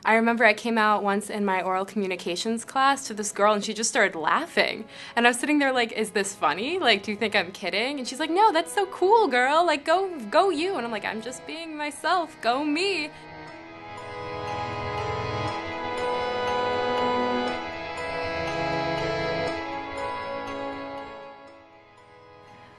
I remember I came out once in my oral communications class to this girl and she just started laughing. And I was sitting there like, is this funny? Like, do you think I'm kidding? And she's like, no, that's so cool, girl. Like, go you. And I'm like, I'm just being myself. Go me.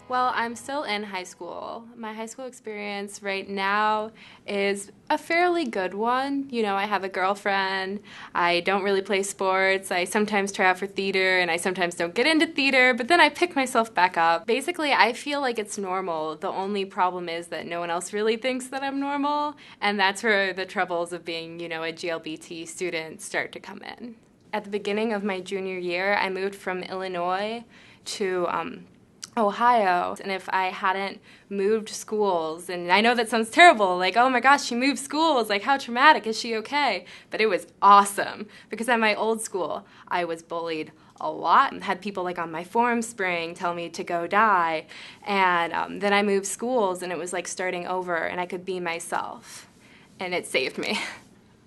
Well, I'm still in high school. My high school experience right now is a fairly good one. You know, I have a girlfriend. I don't really play sports. I sometimes try out for theater and I sometimes don't get into theater, but then I pick myself back up. Basically, I feel like it's normal. The only problem is that no one else really thinks that I'm normal, and that's where the troubles of being, you know, a GLBT student start to come in. At the beginning of my junior year, I moved from Illinois to Ohio, and if I hadn't moved schools, and I know that sounds terrible, like, oh my gosh, she moved schools, like, how traumatic, is she okay? But it was awesome, because at my old school, I was bullied a lot, and had people like on my form spring tell me to go die, and then I moved schools, and it was like starting over, and I could be myself, and it saved me.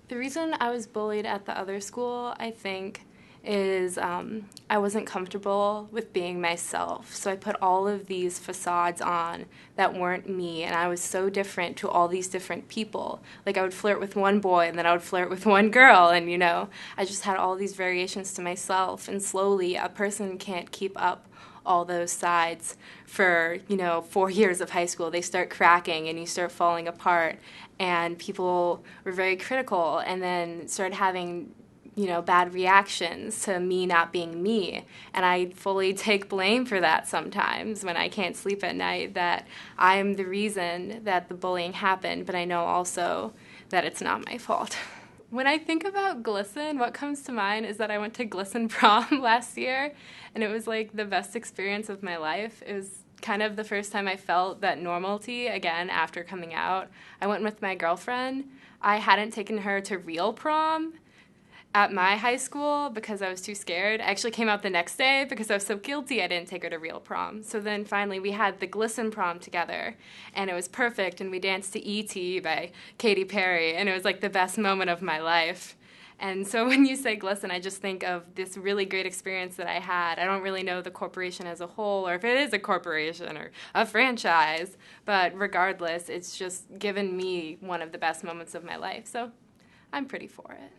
The reason I was bullied at the other school, I think, is I wasn't comfortable with being myself. So I put all of these facades on that weren't me, and I was so different to all these different people. Like, I would flirt with one boy, and then I would flirt with one girl, and, you know, I just had all these variations to myself, and slowly a person can't keep up all those sides for, you know, 4 years of high school. They start cracking and you start falling apart, and people were very critical and then started having, you know, bad reactions to me not being me. And I fully take blame for that sometimes when I can't sleep at night, that I'm the reason that the bullying happened, but I know also that it's not my fault. When I think about GLSEN, what comes to mind is that I went to GLSEN prom last year, and it was like the best experience of my life. It was kind of the first time I felt that normalcy again after coming out. I went with my girlfriend. I hadn't taken her to real prom at my high school because I was too scared. I actually came out the next day because I was so guilty I didn't take her to real prom. So then finally we had the GLSEN prom together, and it was perfect, and we danced to E.T. by Katy Perry, and it was like the best moment of my life. And so when you say GLSEN, I just think of this really great experience that I had. I don't really know the corporation as a whole, or if it is a corporation or a franchise, but regardless, it's just given me one of the best moments of my life. So I'm pretty for it.